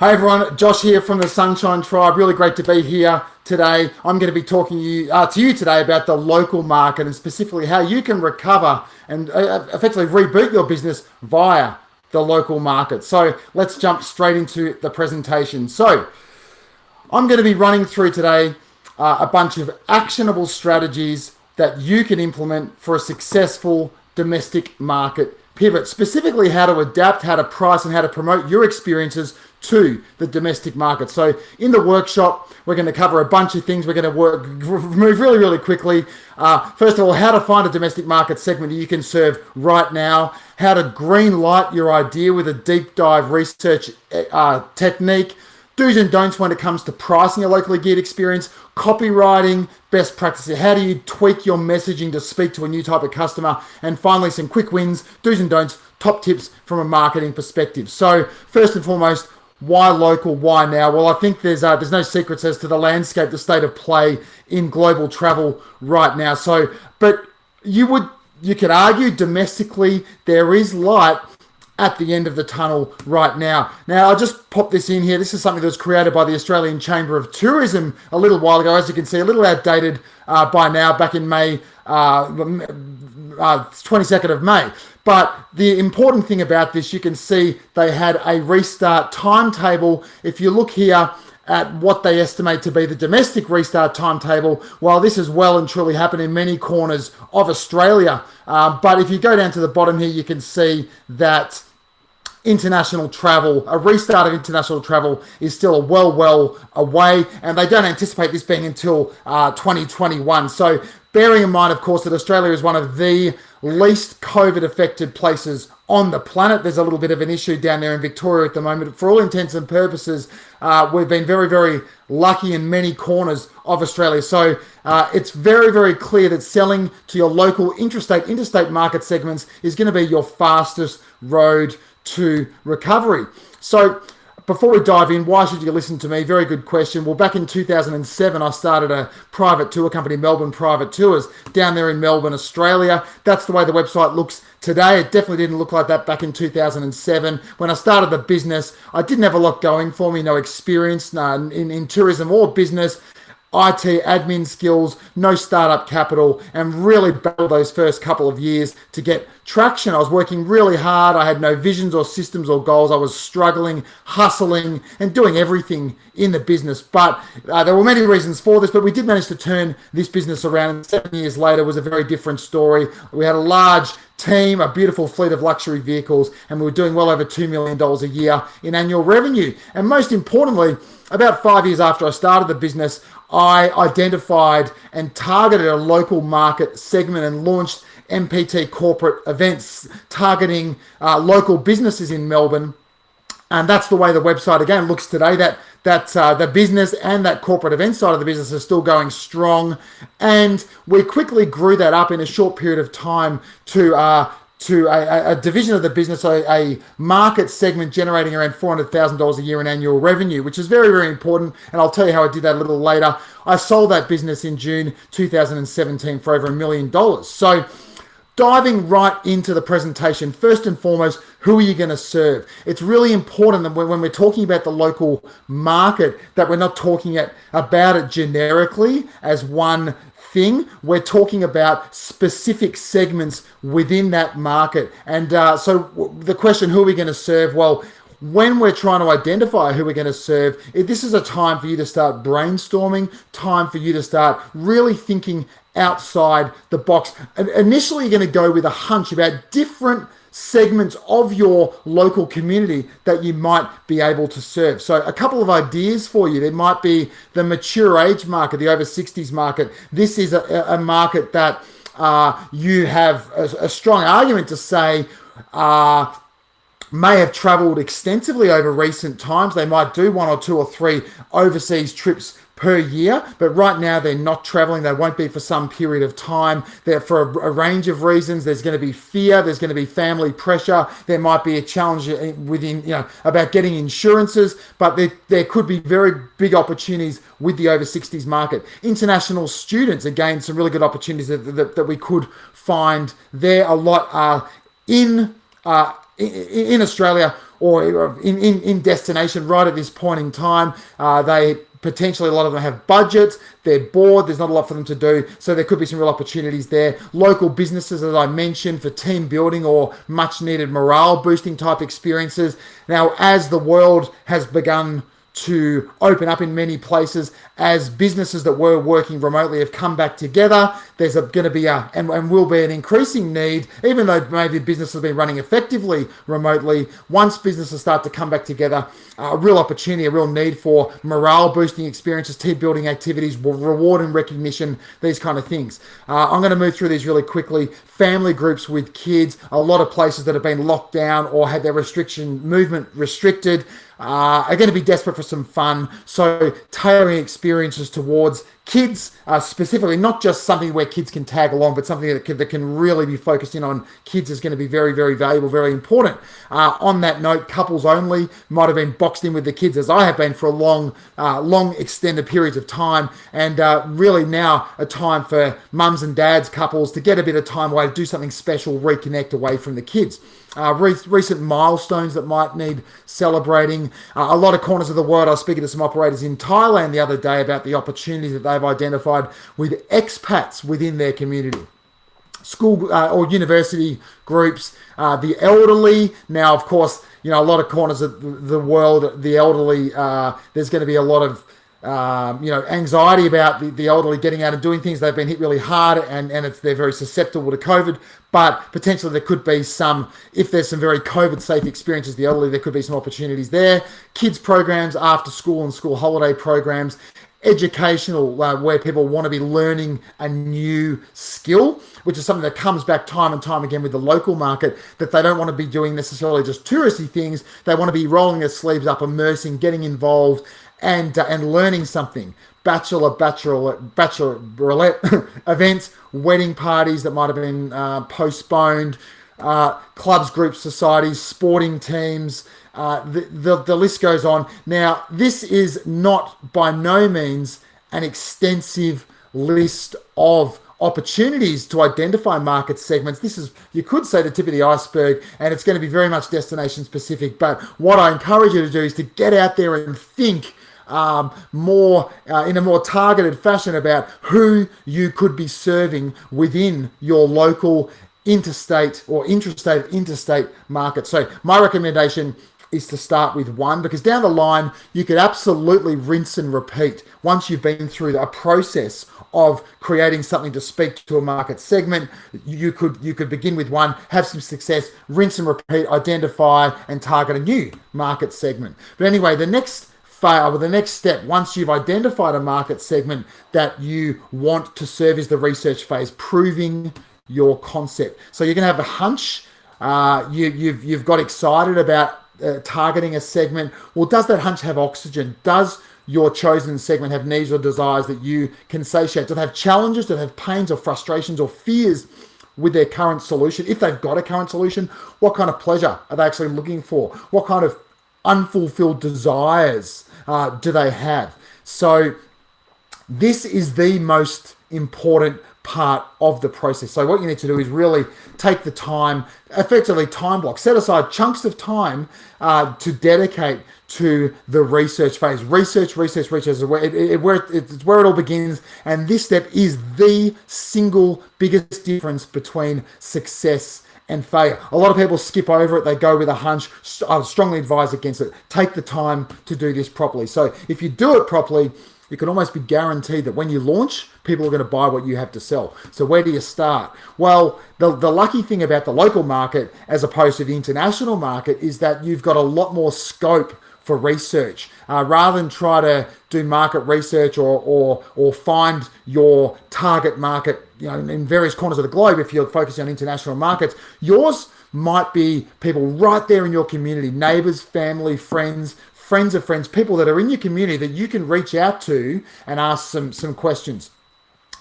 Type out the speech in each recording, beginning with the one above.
Hey everyone, Josh here from the Sunshine Tribe. Really great to be here today. I'm going to be talking to you today about the local market and specifically how you can recover and effectively reboot your business via the local market. So let's jump straight into the presentation. So I'm going to be running through today a bunch of actionable strategies that you can implement for a successful domestic market pivot, specifically how to adapt, how to price, and how to promote your experiences to the domestic market. So in the workshop, we're going to cover a bunch of things. We're going to move really, really quickly. First of all, how to find a domestic market segment that you can serve right now, how to green light your idea with a deep dive research technique, do's and don'ts when it comes to pricing a locally geared experience, copywriting, best practices, how do you tweak your messaging to speak to a new type of customer, and finally some quick wins, do's and don'ts, top tips from a marketing perspective. So first and foremost, why local, why now? Well, I think there's no secrets as to the landscape, the state of play in global travel right now. So, but you could argue domestically there is light at the end of the tunnel right now. Now, I'll just pop this in here. This is something that was created by the Australian Chamber of Tourism a little while ago. As you can see, a little outdated by now, back in May, 22nd of May. But the important thing about this, you can see they had a restart timetable. If you look here at what they estimate to be the domestic restart timetable, while this has well and truly happened in many corners of Australia. But if you go down to the bottom here, you can see that international travel, a restart of international travel is still well away, and they don't anticipate this being until 2021. So bearing in mind, of course, that Australia is one of the least COVID affected places on the planet. There's a little bit of an issue down there in Victoria at the moment. For all intents and purposes, we've been very lucky in many corners of Australia. So it's very clear that selling to your local interstate market segments is going to be your fastest road to recovery. So before we dive in, why should you listen to me? Very good question. Well, back in 2007, I started a private tour company, Melbourne Private Tours, down there in Melbourne, Australia. That's the way the website looks today. It definitely didn't look like that back in 2007. When I started the business, I didn't have a lot going for me, no experience in tourism or business, IT, admin skills, no startup capital, and really battled those first couple of years to get traction. I was working really hard. I had no visions or systems or goals. I was struggling, hustling, and doing everything in the business. But there were many reasons for this, but we did manage to turn this business around. And 7 years later was a very different story. We had a large team, a beautiful fleet of luxury vehicles, and we were doing well over $2 million a year in annual revenue. And most importantly, about 5 years after I started the business, I identified and targeted a local market segment and launched MPT corporate events targeting local businesses in Melbourne. And that's the way the website again looks today. That the business and that corporate event side of the business is still going strong. And we quickly grew that up in a short period of time to a division of the business, a market segment generating around $400,000 a year in annual revenue, which is very important. And I'll tell you how I did that a little later. I sold that business in June 2017 for over $1 million. So diving right into the presentation, first and foremost, who are you going to serve? It's really important that when we're talking about the local market, that we're not talking about it generically as one thing. We're talking about specific segments within that market. And so the question, who are we going to serve? Well, when we're trying to identify who we're going to serve, this is a time for you to start brainstorming, time for you to start really thinking outside the box. And initially, you're going to go with a hunch about different segments of your local community that you might be able to serve. So a couple of ideas for you. There might be the mature age market, the over 60s market. This is a market that you have a strong argument to say may have traveled extensively over recent times. They might do 1 or 2 or 3 overseas trips per year, but right now they're not traveling. They won't be for some period of time. They're for a range of reasons. There's going to be fear. There's going to be family pressure. There might be a challenge within, about getting insurances, but there could be very big opportunities with the over 60s market. International students, again, some really good opportunities that we could find there. A lot are in Australia or in destination right at this point in time. They potentially, a lot of them have budgets, they're bored, there's not a lot for them to do, so there could be some real opportunities there. Local businesses, as I mentioned, for team building or much needed morale boosting type experiences. Now, as the world has begun to open up in many places, as businesses that were working remotely have come back together, there's going to be and will be an increasing need, even though maybe business has been running effectively remotely. Once businesses start to come back together, a real opportunity, a real need for morale boosting experiences, team building activities, reward and recognition, these kind of things. I'm going to move through these really quickly. Family groups with kids, a lot of places that have been locked down or had their movement restricted, are going to be desperate for some fun. So tailoring experiences towards kids, specifically, not just something where kids can tag along, but something that can really be focused in on kids is going to be very, very valuable, very important. On that note, couples only might have been boxed in with the kids, as I have been for a long extended periods of time, and really now a time for mums and dads, couples, to get a bit of time away, to do something special, reconnect away from the kids. Recent milestones that might need celebrating. A lot of corners of the world. I was speaking to some operators in Thailand the other day about the opportunities that they've identified with expats within their community. School or university groups, the elderly. Now, of course, a lot of corners of the world, the elderly, there's going to be a lot of anxiety about the elderly getting out and doing things. They've been hit really hard, and they're very susceptible to COVID. But potentially there could be if there's some very COVID-safe experiences, the elderly, there could be some opportunities there. Kids programs, after school and school holiday programs, educational, where people want to be learning a new skill, which is something that comes back time and time again with the local market, that they don't want to be doing necessarily just touristy things. They want to be rolling their sleeves up, immersing, getting involved, and learning something. Bachelorette events, wedding parties that might have been postponed, clubs, groups, societies, sporting teams, the list goes on. Now, this is not by no means an extensive list of opportunities to identify market segments. This is, you could say, the tip of the iceberg, and it's going to be very much destination specific. But what I encourage you to do is to get out there and think more in a more targeted fashion about who you could be serving within your local interstate or interstate market. So my recommendation is to start with one, because down the line you could absolutely rinse and repeat once you've been through a process of creating something to speak to a market segment. You could begin with one, have some success, rinse and repeat, identify and target a new market segment. But anyway, the next step, once you've identified a market segment that you want to serve, is the research phase, proving your concept. So you're going to have a hunch. You've got excited about targeting a segment. Well, does that hunch have oxygen? Does your chosen segment have needs or desires that you can satiate? Do they have challenges? Do they have pains or frustrations or fears with their current solution? If they've got a current solution, what kind of pleasure are they actually looking for? What kind of unfulfilled desires do they have? So this is the most important part of the process. So what you need to do is really take the time, effectively time block, set aside chunks of time to dedicate to the research phase. Research is where it's where it all begins. And this step is the single biggest difference between success and failure. A lot of people skip over it. They go with a hunch. I strongly advise against it. Take the time to do this properly. So if you do it properly, you can almost be guaranteed that when you launch, people are going to buy what you have to sell. So where do you start? Well, the lucky thing about the local market as opposed to the international market is that you've got a lot more scope for research. Rather than try to do market research or find your target market, in various corners of the globe, if you're focusing on international markets, yours might be people right there in your community, neighbors, family, friends of friends, people that are in your community that you can reach out to and ask some questions.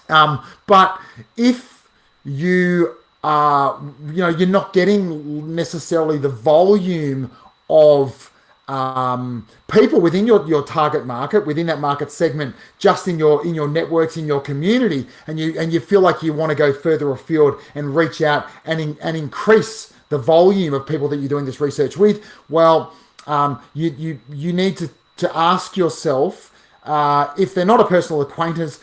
But if you are, you're not getting necessarily the volume of people within your target market, within that market segment, just in your networks, in your community, and you feel like you want to go further afield and reach out and increase the volume of people that you're doing this research with? Well, you need to ask yourself, if they're not a personal acquaintance,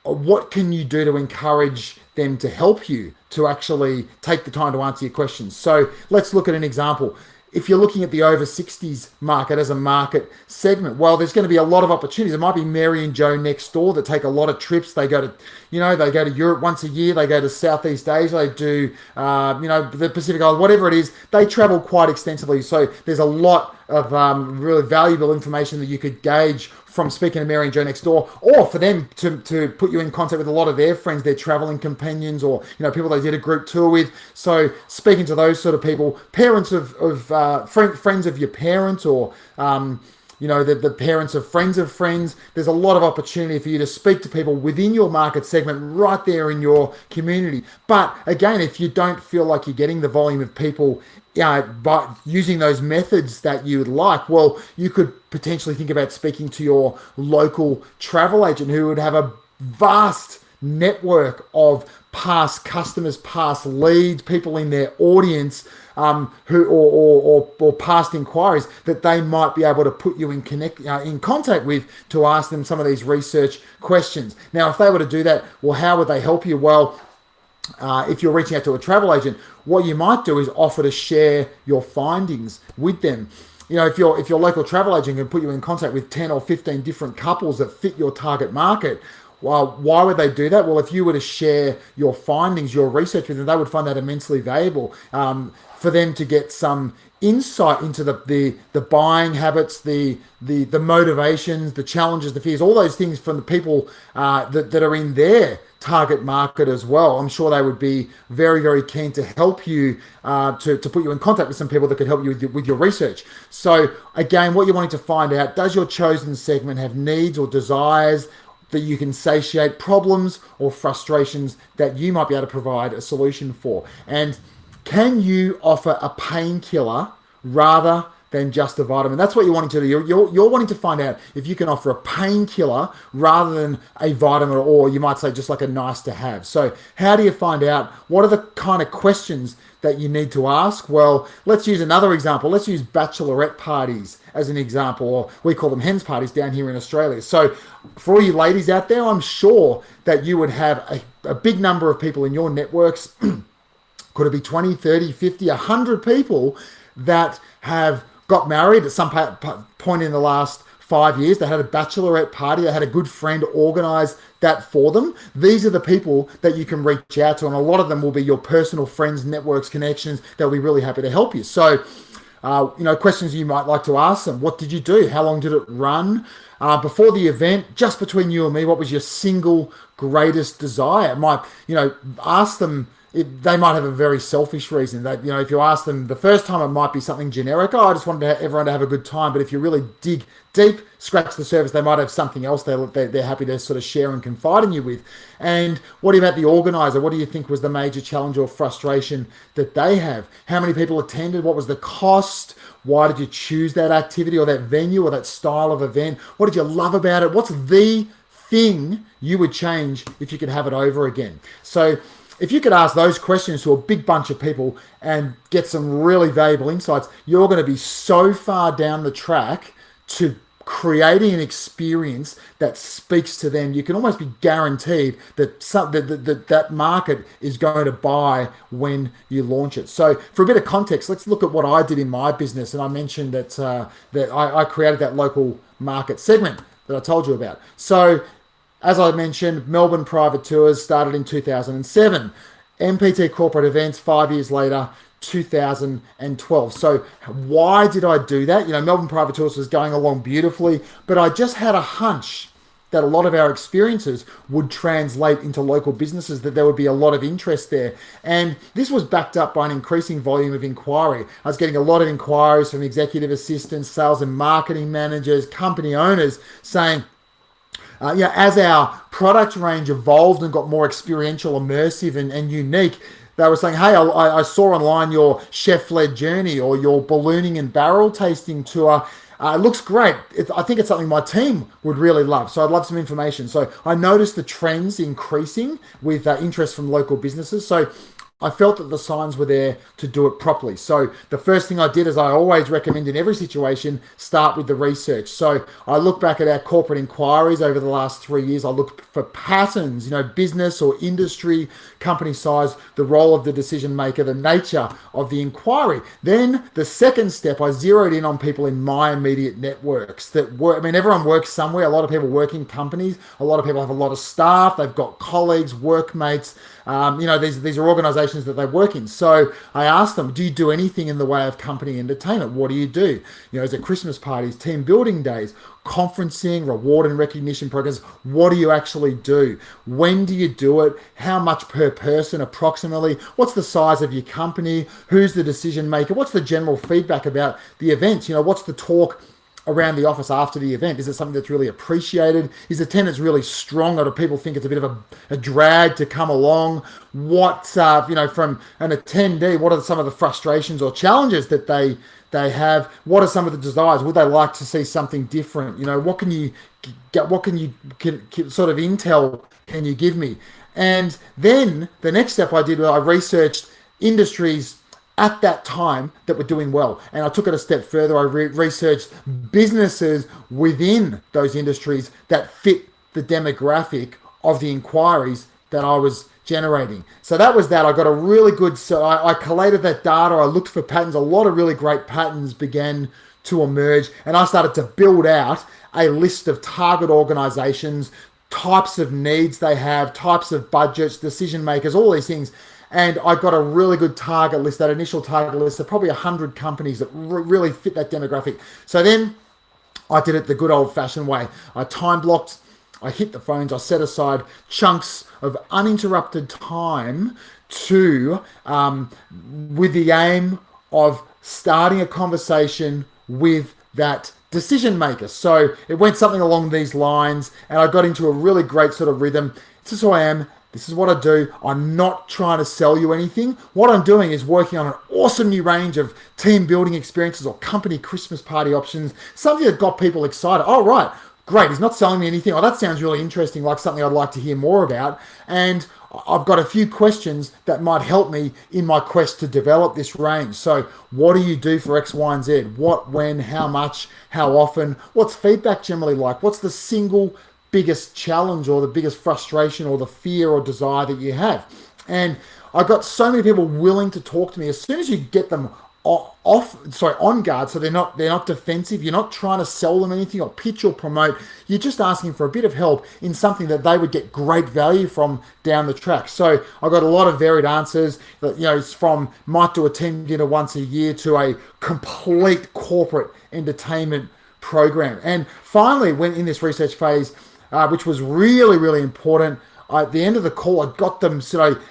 what can you do to encourage them to help you to actually take the time to answer your questions? So let's look at an example. If you're looking at the over 60s market as a market segment, well, there's going to be a lot of opportunities. It might be Mary and Joe next door that take a lot of trips. They go to, they go to Europe once a year. They go to Southeast Asia. They do, the Pacific Islands, whatever it is. They travel quite extensively. So there's a lot of really valuable information that you could gauge from speaking to Mary and Joe next door, or for them to put you in contact with a lot of their friends, their traveling companions, or people they did a group tour with. So speaking to those sort of people, parents of friends of your parents, or the parents of friends. There's a lot of opportunity for you to speak to people within your market segment right there in your community. But again, if you don't feel like you're getting the volume of people by using those methods that you would like, well, you could potentially think about speaking to your local travel agent who would have a vast network of past customers, past leads, people in their audience, or past inquiries that they might be able to put you in contact with to ask them some of these research questions. Now, if they were to do that, well, how would they help you? Well, if you're reaching out to a travel agent, what you might do is offer to share your findings with them. If your local travel agent can put you in contact with 10 or 15 different couples that fit your target market, well, why would they do that? Well, if you were to share your findings, your research with them, they would find that immensely valuable for them to get some insight into the buying habits, the motivations, the challenges, the fears, all those things from the people that are in their target market as well. I'm sure they would be very, very keen to help you, to put you in contact with some people that could help you with your research. So again, what you're wanting to find out, does your chosen segment have needs or desires that you can satiate, problems or frustrations that you might be able to provide a solution for? And can you offer a painkiller rather than just a vitamin? That's what you're wanting to do. You're wanting to find out if you can offer a painkiller rather than a vitamin, or you might say just like a nice to have. So how do you find out? What are the kind of questions that you need to ask? Well, let's use another example. Let's use bachelorette parties as an example, or we call them hens parties down here in Australia. So for all you ladies out there, I'm sure that you would have a big number of people in your networks. Could it be 20, 30, 50, 100 people that have got married at some point in the last 5 years? They had a bachelorette party. They had a good friend organize that for them. These are the people that you can reach out to, and a lot of them will be your personal friends, networks, connections. They'll be really happy to help you. So, questions you might like to ask them. What did you do? How long did it run? Before the event, just between you and me, what was your single greatest desire? Ask them. They might have a very selfish reason. That, if you ask them the first time, it might be something generic. I just wanted everyone to have a good time. But if you really dig deep, scratch the surface, they might have something else they're happy to sort of share and confide in you with. And what about the organizer? What do you think was the major challenge or frustration that they have? How many people attended? What was the cost? Why did you choose that activity or that venue or that style of event? What did you love about it? What's the thing you would change if you could have it over again? So if you could ask those questions to a big bunch of people and get some really valuable insights, you're going to be so far down the track to creating an experience that speaks to them. You can almost be guaranteed that that market is going to buy when you launch it. So for a bit of context, let's look at what I did in my business. And I mentioned that I created that local market segment that I told you about. So as I mentioned, Melbourne Private Tours started in 2007. MPT Corporate Events 5 years later, 2012. So why did I do that? Melbourne Private Tours was going along beautifully, but I just had a hunch that a lot of our experiences would translate into local businesses, that there would be a lot of interest there. And this was backed up by an increasing volume of inquiry. I was getting a lot of inquiries from executive assistants, sales and marketing managers, company owners saying, as our product range evolved and got more experiential, immersive, and unique, they were saying, hey, I saw online your chef-led journey or your ballooning and barrel tasting tour. It looks great. I think it's something my team would really love. So I'd love some information. So I noticed the trends increasing with interest from local businesses. So I felt that the signs were there to do it properly. So the first thing I did, as I always recommend in every situation, start with the research. So I look back at our corporate inquiries over the last 3 years. I look for patterns, business or industry, company size, the role of the decision maker, the nature of the inquiry. Then the second step, I zeroed in on people in my immediate networks that work. I mean, everyone works somewhere. A lot of people work in companies. A lot of people have a lot of staff. They've got colleagues, workmates. These are organizations that they work in. So I asked them, do you do anything in the way of company entertainment? What do you do? Is it Christmas parties, team building days, conferencing, reward and recognition programs? What do you actually do? When do you do it? How much per person approximately? What's the size of your company? Who's the decision maker? What's the general feedback about the events? What's the talk around the office after the event? Is it something that's really appreciated? Is attendance really strong, or do people think it's a bit of a drag to come along? What, from an attendee, what are some of the frustrations or challenges that they have? What are some of the desires? Would they like to see something different? What can you get? What sort of intel can you give me? And then the next step I did was I researched industries at that time that were doing well. And I took it a step further. I researched businesses within those industries that fit the demographic of the inquiries that I was generating. So that was that. I got a really good, so I collated that data. I looked for patterns. A lot of really great patterns began to emerge. And I started to build out a list of target organizations, types of needs they have, types of budgets, decision makers, all these things. And I got a really good target list, that initial target list of probably 100 companies that really fit that demographic. So then I did it the good old fashioned way. I time blocked, I hit the phones, I set aside chunks of uninterrupted time with the aim of starting a conversation with that decision maker. So it went something along these lines, and I got into a really great sort of rhythm. This is who I am. This is what I do. I'm not trying to sell you anything. What I'm doing is working on an awesome new range of team building experiences or company Christmas party options, something that got people excited. Oh, right. Great. He's not selling me anything. Oh, that sounds really interesting, like something I'd like to hear more about. And I've got a few questions that might help me in my quest to develop this range. So what do you do for X, Y, and Z? What, when, how much, how often? What's feedback generally like? What's the single biggest challenge or the biggest frustration or the fear or desire that you have? And I got so many people willing to talk to me. As soon as you get them on guard, so they're not defensive, you're not trying to sell them anything or pitch or promote, you're just asking for a bit of help in something that they would get great value from down the track. So I got a lot of varied answers that, it's from might do a team dinner once a year to a complete corporate entertainment program. And finally, when in this research phase, which was really, really important, at the end of the call, I got them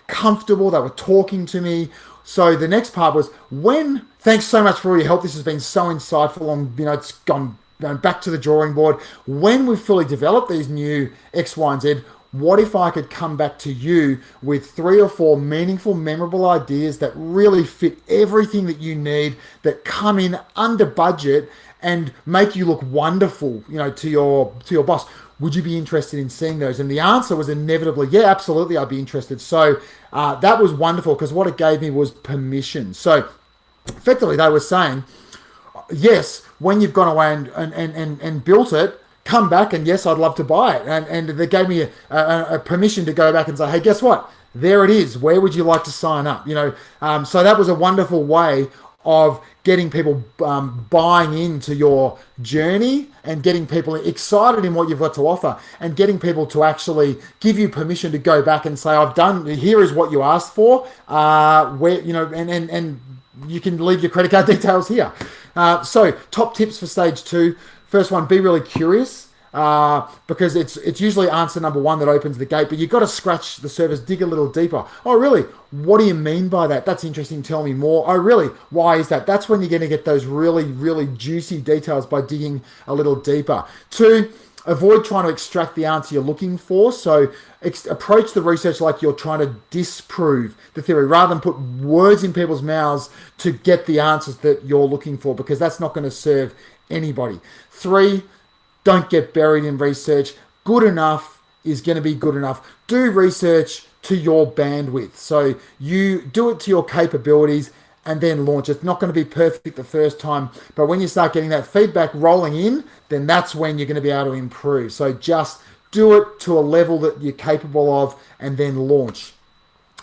comfortable. They were talking to me. So the next part was, thanks so much for all your help. This has been so insightful. It's gone back to the drawing board. When we've fully developed these new X, Y, and Z, what if I could come back to you with 3 or 4 meaningful, memorable ideas that really fit everything that you need, that come in under budget and make you look wonderful, to your boss? Would you be interested in seeing those? And the answer was inevitably, yeah, absolutely, I'd be interested. So that was wonderful, because what it gave me was permission. So effectively, they were saying, yes, when you've gone away and built it, come back, and yes, I'd love to buy it. And they gave me a permission to go back and say, hey, guess what? There it is. Where would you like to sign up? So that was a wonderful way of getting people buying into your journey and getting people excited in what you've got to offer, and getting people to actually give you permission to go back and say, here is what you asked for, and you can leave your credit card details here. So top tips for stage 2. First one, be really curious. Because it's usually answer number 1 that opens the gate, but you've got to scratch the surface, dig a little deeper. Oh, really? What do you mean by that? That's interesting. Tell me more. Oh, really? Why is that? That's when you're going to get those really, really juicy details, by digging a little deeper. 2, avoid trying to extract the answer you're looking for. So approach the research like you're trying to disprove the theory, rather than put words in people's mouths to get the answers that you're looking for, because that's not going to serve anybody. 3, don't get buried in research. Good enough is going to be good enough. Do research to your bandwidth. So you do it to your capabilities and then launch. It's not going to be perfect the first time, but when you start getting that feedback rolling in, then that's when you're going to be able to improve. So just do it to a level that you're capable of and then launch.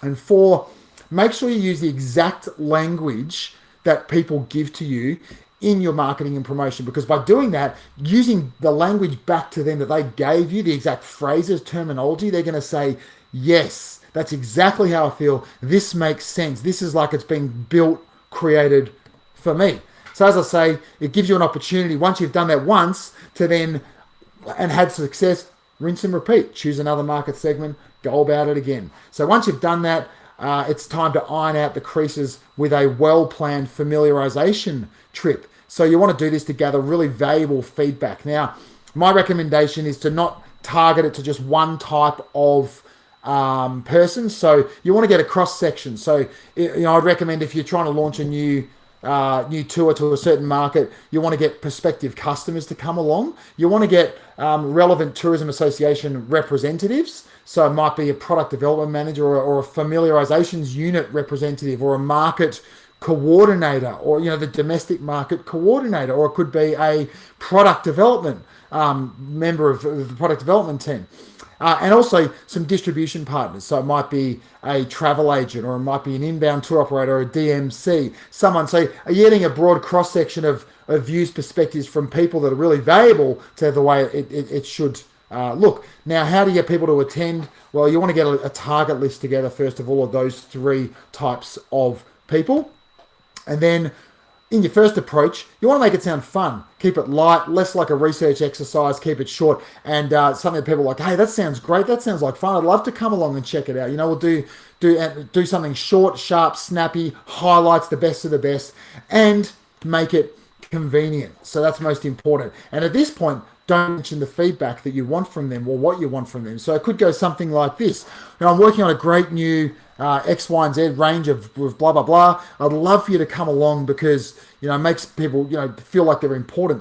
And 4, make sure you use the exact language that people give to you in your marketing and promotion, because by doing that, using the language back to them that they gave you, the exact phrases, terminology, they're going to say, yes, that's exactly how I feel. This makes sense. This is like it's been built, created for me. So as I say, it gives you an opportunity, once you've done that once, to then, and had success, rinse and repeat. Choose another market segment, go about it again. So once you've done that, it's time to iron out the creases with a well-planned familiarization trip. So you want to do this to gather really valuable feedback. Now, my recommendation is to not target it to just one type of person. So you want to get a cross section. So I'd recommend, if you're trying to launch a new tour to a certain market, you want to get prospective customers to come along. You want to get relevant tourism association representatives. So it might be a product development manager or a familiarizations unit representative or a market coordinator, or the domestic market coordinator, or it could be a product development member of the product development team. And also some distribution partners. So it might be a travel agent, or it might be an inbound tour operator, or a DMC, someone. So are you getting a broad cross-section of views, perspectives from people that are really valuable to the way it should look. Now, how do you get people to attend? Well, you want to get a target list together, first of all, of those 3 types of people. And then in your first approach, you want to make it sound fun. Keep it light, less like a research exercise, keep it short, and something that people are like, hey, that sounds great, that sounds like fun, I'd love to come along and check it out. We'll do something short, sharp, snappy, highlights the best of the best, and make it convenient. So that's most important. And at this point, don't mention the feedback that you want from them or what you want from them. So it could go something like this. I'm working on a great new X, Y, and Z range of blah, blah, blah. I'd love for you to come along because, it makes people, feel like they're important,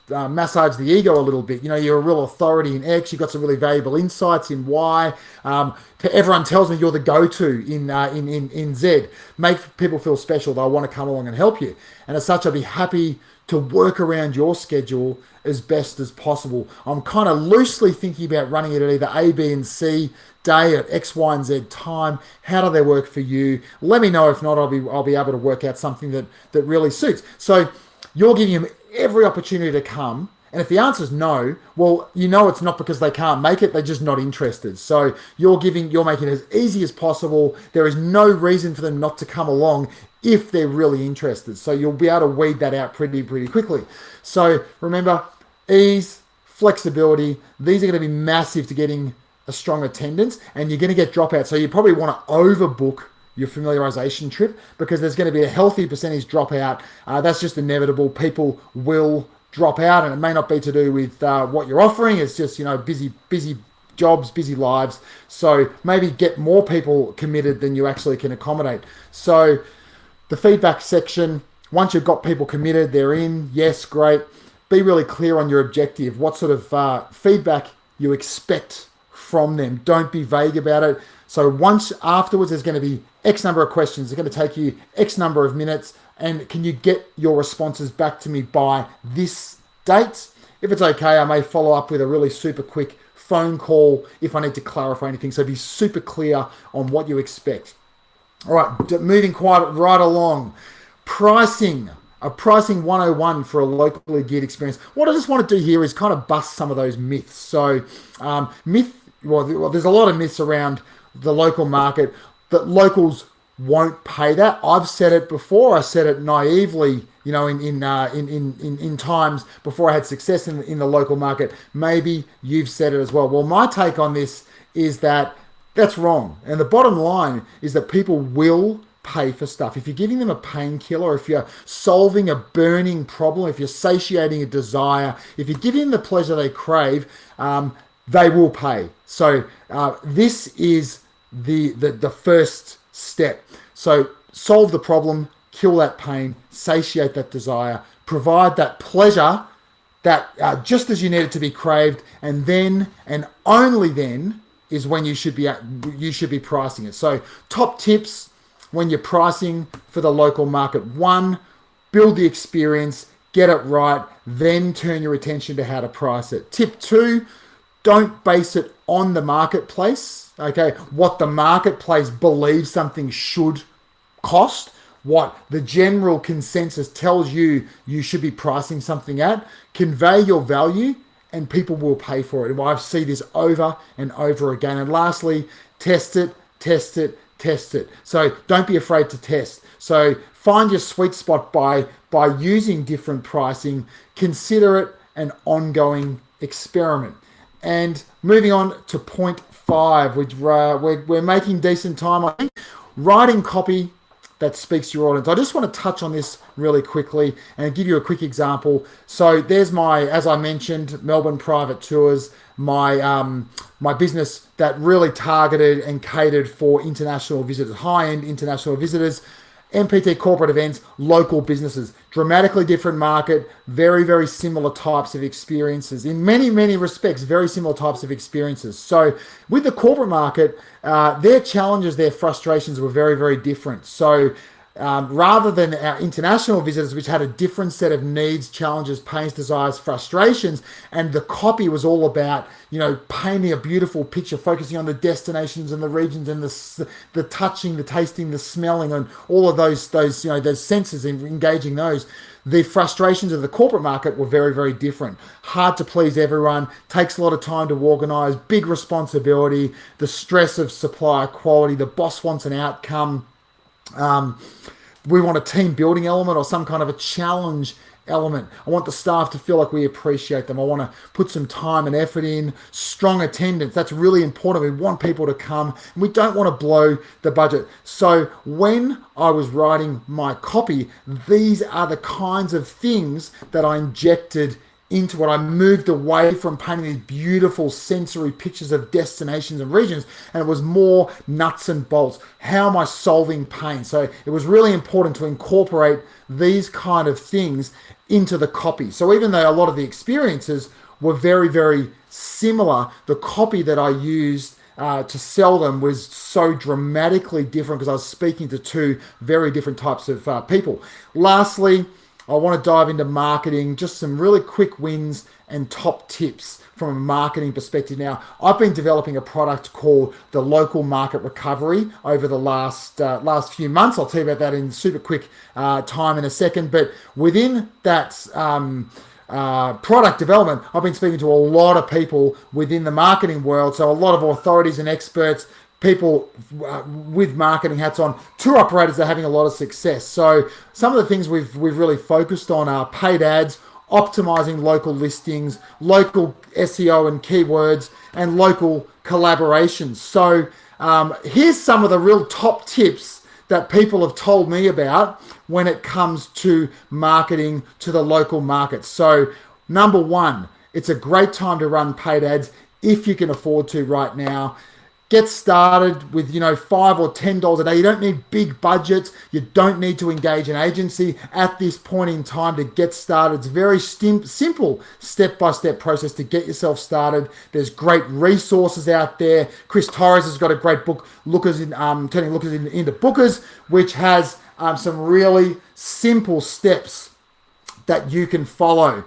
massage the ego a little bit. You're a real authority in X. You've got some really valuable insights in Y. Everyone tells me you're the go-to in Z. Make people feel special. They'll want to come along and help you. And as such, I'd be happy to work around your schedule as best as possible. I'm kind of loosely thinking about running it at either A, B, and C day at X, Y, and Z time. How do they work for you? Let me know. If not, I'll be able to work out something that really suits. So you're giving them every opportunity to come. And if the answer is no, well, it's not because they can't make it, they're just not interested. So you're making it as easy as possible. There is no reason for them not to come along if they're really interested. So you'll be able to weed that out pretty quickly. So remember, ease, flexibility, these are going to be massive to getting a strong attendance, and you're going to get dropouts. So you probably want to overbook your familiarization trip because there's going to be a healthy percentage dropout. That's just inevitable. People will drop out, and it may not be to do with what you're offering. It's just, busy jobs, busy lives. So maybe get more people committed than you actually can accommodate. So the feedback section, once you've got people committed, they're in, yes, great. Be really clear on your objective, what sort of feedback you expect from them. Don't be vague about it. So once afterwards, there's going to be X number of questions. It's going to take you X number of minutes. And can you get your responses back to me by this date? If it's okay, I may follow up with a really super quick phone call if I need to clarify anything. So be super clear on what you expect. All right, moving quite right along. Pricing. A pricing 101 for a locally geared experience. What I just want to do here is kind of bust some of those myths. So there's a lot of myths around the local market that locals won't pay that. I've said it before. I said it naively, in times before I had success in the local market. Maybe you've said it as well. Well, my take on this is that that's wrong. And the bottom line is that people will pay for stuff. If you're giving them a painkiller, if you're solving a burning problem, if you're satiating a desire, if you're giving them the pleasure they crave, they will pay. So this is the first step. So solve the problem, kill that pain, satiate that desire, provide that pleasure that just as you need it to be craved, and then and only then is when you should be pricing it. So top tips when you're pricing for the local market: 1, build the experience, get it right, then turn your attention to how to price it. Tip 2, don't base it on the marketplace, okay? What the marketplace believes something should cost, what the general consensus tells you you should be pricing something at. Convey your value and people will pay for it. And I see this over and over again. And lastly, test it, test it, test it. So don't be afraid to test. So find your sweet spot by using different pricing. Consider it an ongoing experiment. And moving on to point 5, which we're making decent time, I think. Writing copy that speaks to your audience. I just want to touch on this really quickly and give you a quick example. So there's my, as I mentioned, Melbourne Private Tours, my business that really targeted and catered for international visitors, high-end international visitors, MPT corporate events, local businesses. Dramatically different market, very, very similar types of experiences. In many, many respects, very similar types of experiences. So with the corporate market, their challenges, their frustrations were very, very different. So rather than our international visitors, which had a different set of needs, challenges, pains, desires, frustrations, and the copy was all about, painting a beautiful picture, focusing on the destinations and the regions and the touching, the tasting, the smelling, and all of those senses, and engaging those. The frustrations of the corporate market were very, very different. Hard to please everyone, takes a lot of time to organize, big responsibility, the stress of supplier quality, the boss wants an outcome. We want a team building element or some kind of a challenge element. I want the staff to feel like we appreciate them. I want to put some time and effort in. Strong attendance, that's really important. We want people to come and we don't want to blow the budget. So when I was writing my copy, these are the kinds of things that I injected into it. I moved away from painting these beautiful sensory pictures of destinations and regions, and it was more nuts and bolts. How am I solving pain? So it was really important to incorporate these kind of things into the copy. So even though a lot of the experiences were very, very similar, the copy that I used to sell them was so dramatically different because I was speaking to 2 very different types of people. Lastly, I want to dive into marketing, just some really quick wins and top tips from a marketing perspective. Now, I've been developing a product called the Local Market Recovery over the last few months. I'll tell you about that in super quick time in a second. But within that product development, I've been speaking to a lot of people within the marketing world. So a lot of authorities and experts, people with marketing hats on, tour operators that are having a lot of success. So some of the things we've really focused on are paid ads, optimizing local listings, local SEO and keywords, and local collaborations. So here's some of the real top tips that people have told me about when it comes to marketing to the local market. So number 1, it's a great time to run paid ads if you can afford to right now. Get started with, $5 or $10 a day. You don't need big budgets. You don't need to engage an agency at this point in time to get started. It's a very simple step-by-step process to get yourself started. There's great resources out there. Chris Torres has got a great book, Turning Lookers into Bookers, which has some really simple steps that you can follow.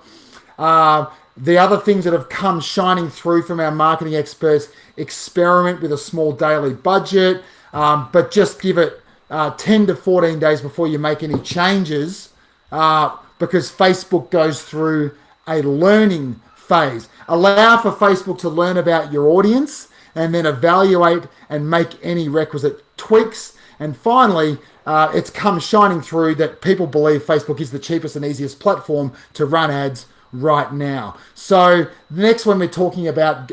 The other things that have come shining through from our marketing experts: experiment with a small daily budget, but just give it 10 to 14 days before you make any changes, because Facebook goes through a learning phase. Allow for Facebook to learn about your audience and then evaluate and make any requisite tweaks. And finally, it's come shining through that people believe Facebook is the cheapest and easiest platform to run ads right now. So next, when we're talking about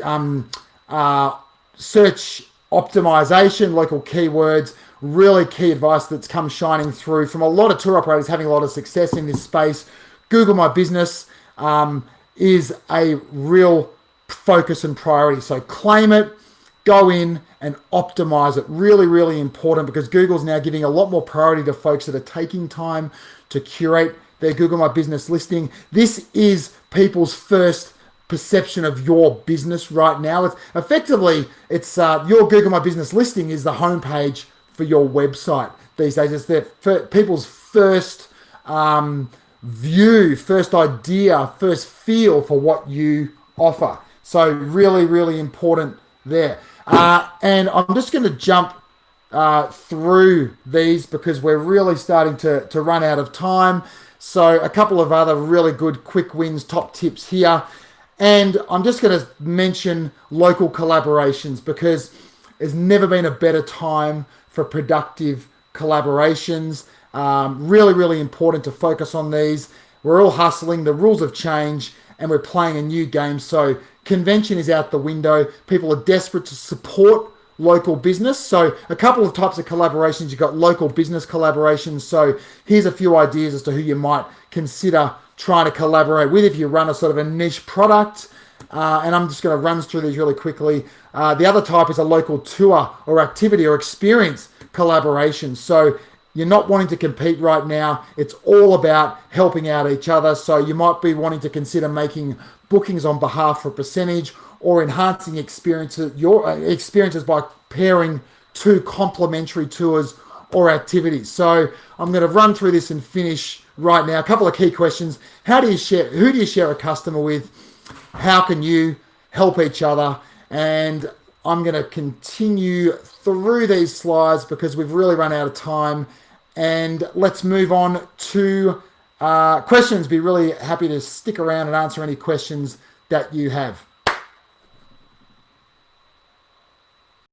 search optimization, local keywords, really key advice that's come shining through from a lot of tour operators having a lot of success in this space. Google My Business is a real focus and priority. So claim it, go in and optimize it. Really, really important, because Google's now giving a lot more priority to folks that are taking time to curate their Google My Business listing. This is people's first perception of your business right now. It's effectively, it's your Google My Business listing is the homepage for your website these days. It's people's first view, first idea, first feel for what you offer. So really, really important there. And I'm just going to jump through these because we're really starting to run out of time. So a couple of other really good quick wins, top tips here. And I'm just going to mention local collaborations because there's never been a better time for productive collaborations. Really, really important to focus on these. We're all hustling. The rules have changed and we're playing a new game. So convention is out the window. People are desperate to support local business. So a couple of types of collaborations. You've got local business collaborations. So here's a few ideas as to who you might consider trying to collaborate with if you run a sort of a niche product. And I'm just going to run through these really quickly. The other type is a local tour or activity or experience collaboration. So you're not wanting to compete right now. It's all about helping out each other. So you might be wanting to consider making bookings on behalf for a percentage or enhancing your experiences by pairing two complementary tours or activities. So I'm going to run through this and finish right now. A couple of key questions. Who do you share a customer with? How can you help each other? And I'm going to continue through these slides because we've really run out of time. And let's move on to questions. Be really happy to stick around and answer any questions that you have.